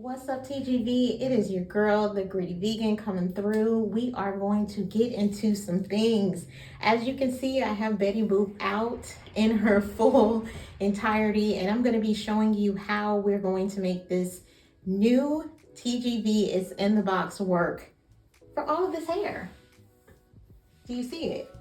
What's up, TGV? It is your girl, the Greedy Vegan, coming through. We are going to get into some things. As you can see, I have Betty Boop out in her full entirety, and I'm going to be showing you how we're going to make this new TGV is in the box work for all of this hair. Do you see it?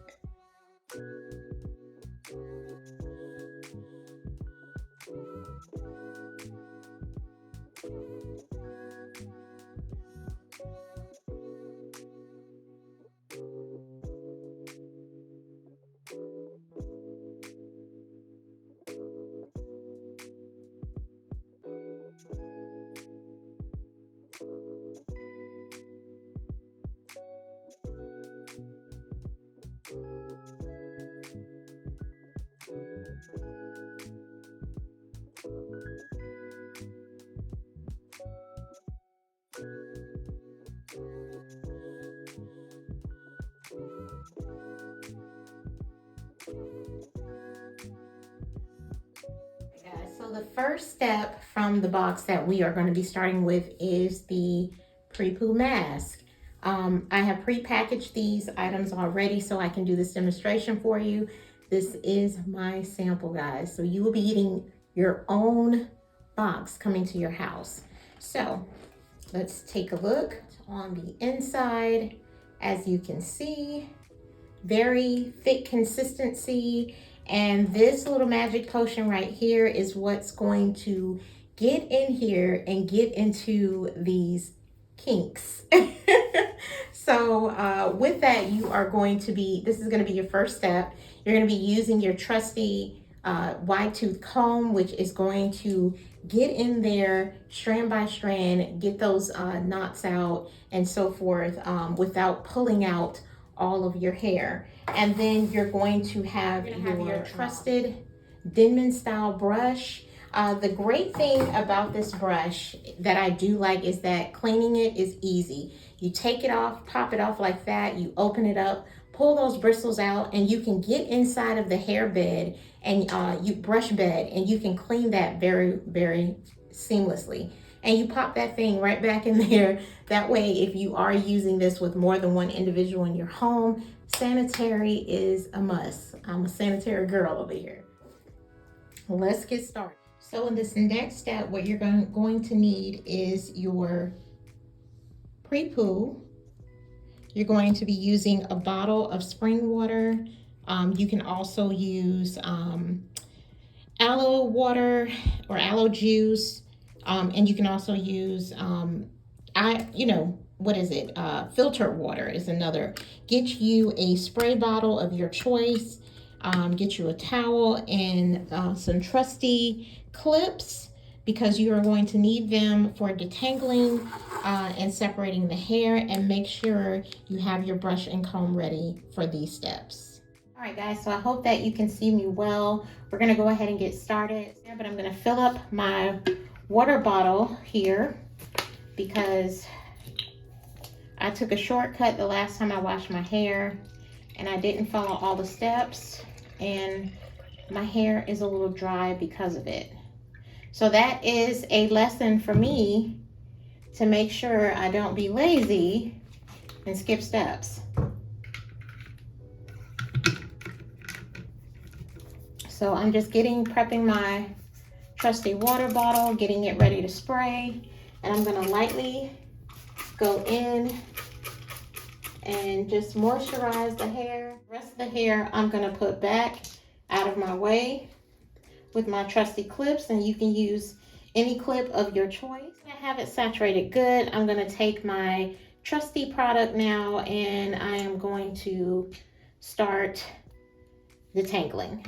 Guys, so the first step from the box that we are going to be starting with is the pre-poo mask. I have pre-packaged these items already so I can do this demonstration for you. This is my sample, guys. So you will be getting your own box coming to your house. So let's take a look on the inside. As you can see, very thick consistency. And this little magic potion right here is what's going to get in here and get into these kinks. So with that, you are going to be, this is going to be your first step. You're going to be using your trusty wide tooth comb, which is going to get in there strand by strand, get those knots out and so forth without pulling out all of your hair. And then you're going to have your trusted Denman style brush. The great thing about this brush that I do like is that cleaning it is easy. You take it off, pop it off like that, you open it up, pull those bristles out, and you can get inside of the hair bed and you brush bed, and you can clean that very, very seamlessly. And you pop that thing right back in there. That way, if you are using this with more than one individual in your home, sanitary is a must. I'm a sanitary girl over here. Let's get started. So in this next step, what you're going to need is your pre-poo. You're going to be using a bottle of spring water. You can also use aloe water or aloe juice. And you can also use, filtered water is another. Get you a spray bottle of your choice. Get you a towel and some trusty clips because you are going to need them for detangling and separating the hair, and make sure you have your brush and comb ready for these steps. All right, guys, so I hope that you can see me well. We're gonna go ahead and get started, but I'm gonna fill up my water bottle here because I took a shortcut the last time I washed my hair and I didn't follow all the steps, and my hair is a little dry because of it. So that is a lesson for me to make sure I don't be lazy and skip steps. So I'm just prepping my trusty water bottle, getting it ready to spray, and I'm gonna lightly go in and just moisturize the hair. The rest of the hair I'm gonna put back out of my way with my trusty clips, and you can use any clip of your choice. I have it saturated good. I'm gonna take my trusty product now and I am going to start detangling.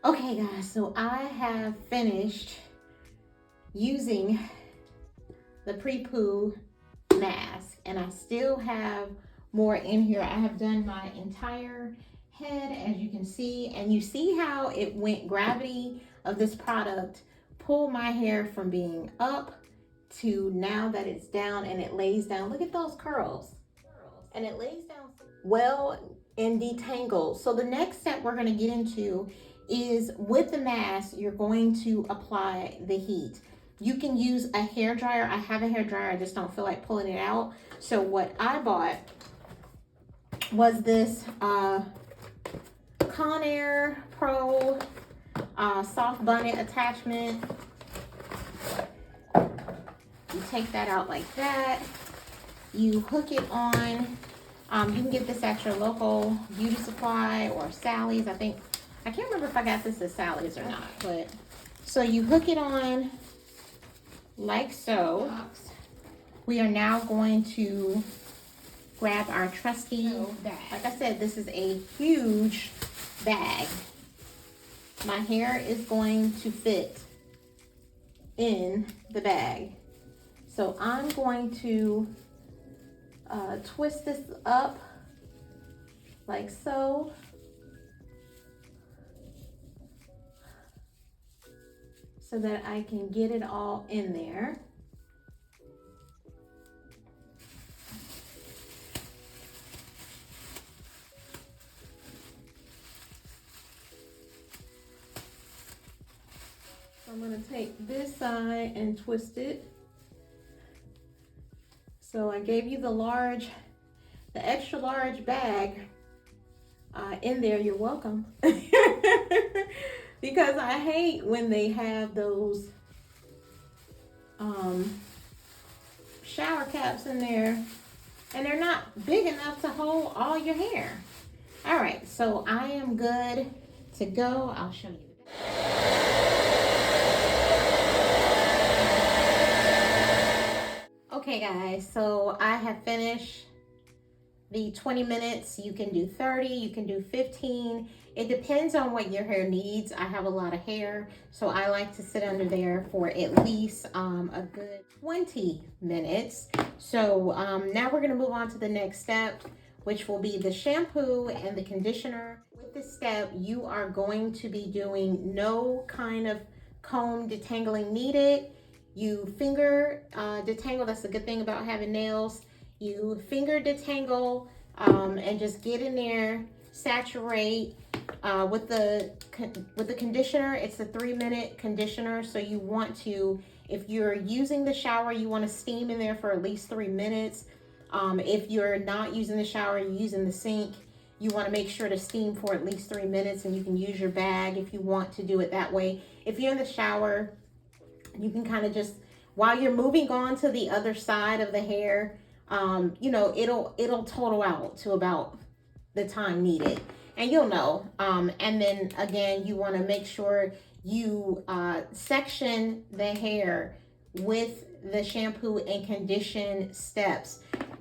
Okay guys, so I have finished using the pre-poo mask and I still have more in here. I have done my entire head, as you can see, and you see how it went, gravity of this product pull my hair from being up to now that it's down, and it lays down. Look at those curls, and it lays down well and detangled. So the next step we're going to get into is, with the mask, you're going to apply the heat. You can use a hair dryer. I have a hair dryer, I just don't feel like pulling it out. So what I bought was this Conair Pro soft bonnet attachment. You take that out like that. You hook it on. You can get this at your local beauty supply or Sally's. I can't remember if I got this at Sally's or not, but so you hook it on like so. We are now going to grab our trusty bag. Like I said, this is a huge bag. My hair is going to fit in the bag. So I'm going to twist this up like so. So that I can get it all in there. So I'm going to take this side and twist it. So I gave you the extra large bag in there. You're welcome. Because I hate when they have those shower caps in there and they're not big enough to hold all your hair. All right, so I am good to go. I'll show you. Okay guys, so I have finished the 20 minutes. You can do 30, you can do 15. It depends on what your hair needs. I have a lot of hair, so I like to sit under there for at least a good 20 minutes. So now we're gonna move on to the next step, which will be the shampoo and the conditioner. With this step, you are going to be doing no kind of comb detangling needed. You finger detangle. That's a good thing about having nails. You finger detangle and just get in there, saturate with the conditioner. It's a 3-minute conditioner, so you want to, if you're using the shower, you want to steam in there for at least 3 minutes. If you're not using the shower, you're using the sink, you want to make sure to steam for at least 3 minutes, and you can use your bag if you want to do it that way. If you're in the shower, you can kind of just, while you're moving on to the other side of the hair, you know, it'll total out to about the time needed, and you'll know. And then again, you want to make sure you section the hair with the shampoo and condition steps.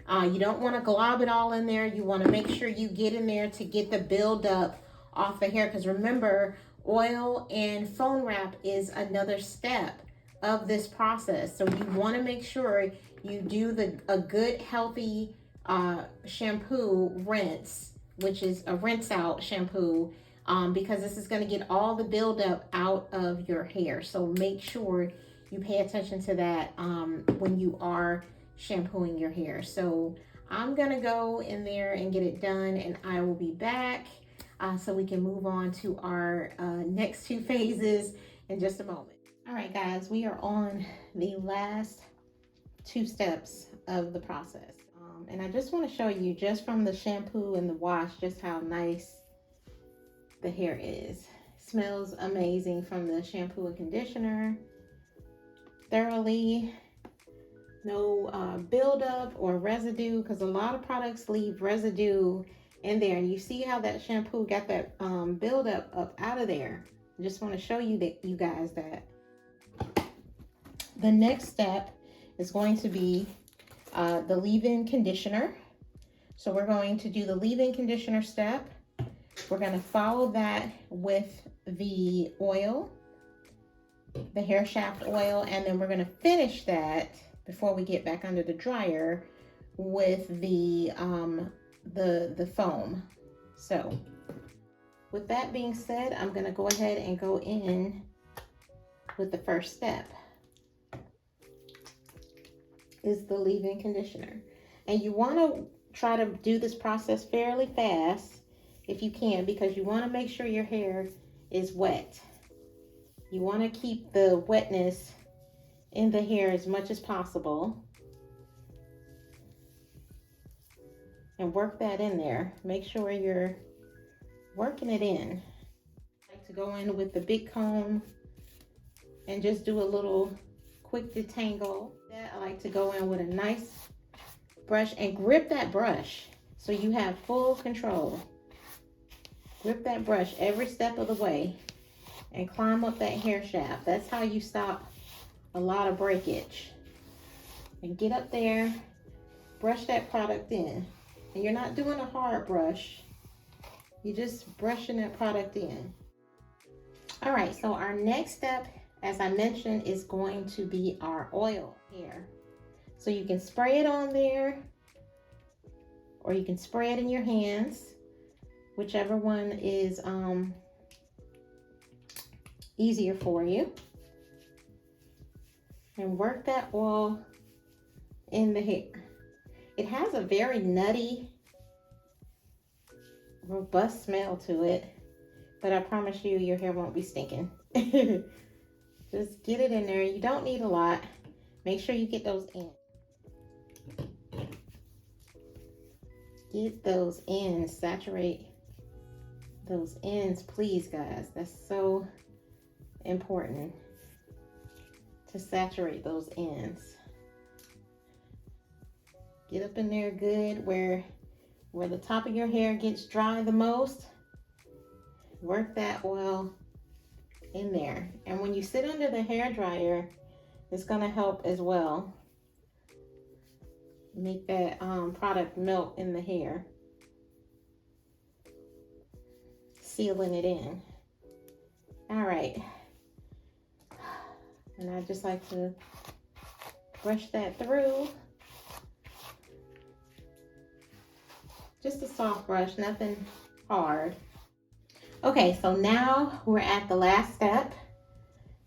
You don't want to glob it all in there. You want to make sure you get in there to get the buildup off the hair, because remember, oil and phone wrap is another step of this process. So you want to make sure you do a good healthy shampoo rinse, which is a rinse out shampoo, because this is going to get all the buildup out of your hair. So make sure you pay attention to that when you are shampooing your hair. So I'm gonna go in there and get it done, and I will be back so we can move on to our next 2 phases in just a moment. All right guys, we are on the last 2 steps of the process, and I just want to show you, just from the shampoo and the wash, just how nice the hair is. It smells amazing from the shampoo and conditioner. Thoroughly, no buildup or residue, because a lot of products leave residue in there, and you see how that shampoo got that buildup up out of there. I just want to show you that, you guys, that the next step is going to be the leave-in conditioner. So we're going to do the leave-in conditioner step. We're going to follow that with the oil, the hair shaft oil, and then we're going to finish that before we get back under the dryer with the foam. So with that being said, I'm going to go ahead and go in with the first step, is the leave-in conditioner. And you want to try to do this process fairly fast if you can, because you want to make sure your hair is wet. You want to keep the wetness in the hair as much as possible and work that in there. Make sure you're working it in. I like to go in with the big comb and just do a little quick detangle. I like to go in with a nice brush and grip that brush so you have full control. Grip that brush every step of the way and climb up that hair shaft. That's how you stop a lot of breakage. And get up there, brush that product in. And you're not doing a hard brush, you're just brushing that product in. All right, so our next step, as I mentioned, is going to be our oil here. So you can spray it on there, or you can spray it in your hands, whichever one is easier for you. And work that oil in the hair. It has a very nutty, robust smell to it, but I promise you, your hair won't be stinking. Just get it in there. You don't need a lot. Make sure you get those in. Get those ends, saturate those ends, please, guys. That's so important to saturate those ends. Get up in there good where the top of your hair gets dry the most. Work that oil in there. And when you sit under the hair dryer, it's going to help as well. Make that product melt in the hair, sealing it in. All right. And I just like to brush that through. Just a soft brush, nothing hard. Okay, so now we're at the last step.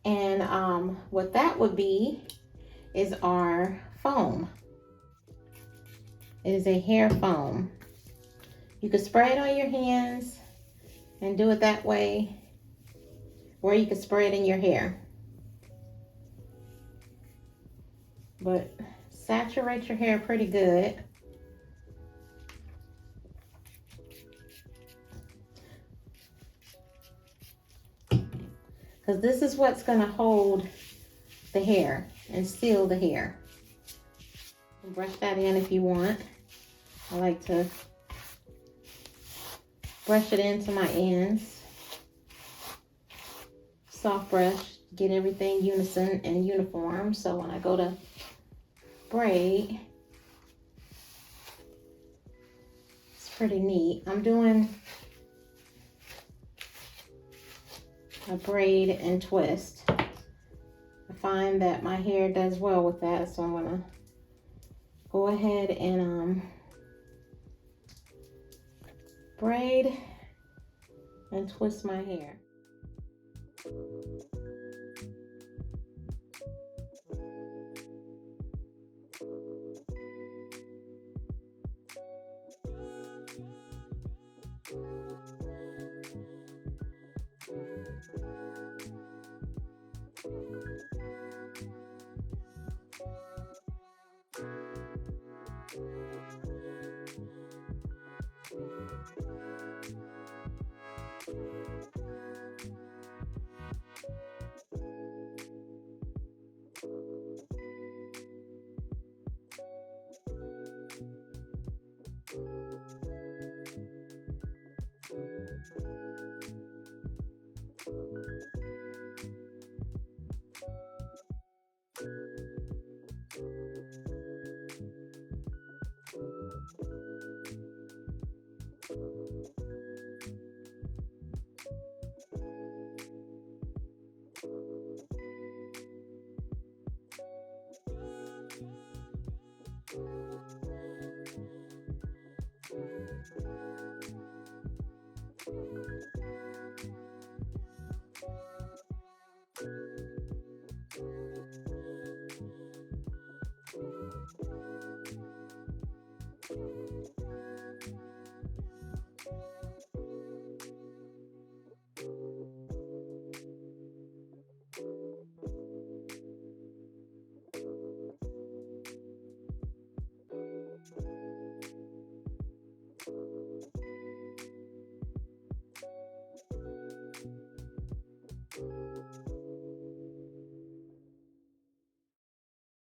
And what that would be is our foam. It is a hair foam. You can spray it on your hands and do it that way, or you can spray it in your hair. But saturate your hair pretty good. Because this is what's going to hold the hair and seal the hair. Brush that in if you want. I like to brush it into my ends. Soft brush, get everything unison and uniform. So when I go to braid, it's pretty neat. I'm doing a braid and twist. I find that my hair does well with that, so I'm gonna go ahead and braid and twist my hair.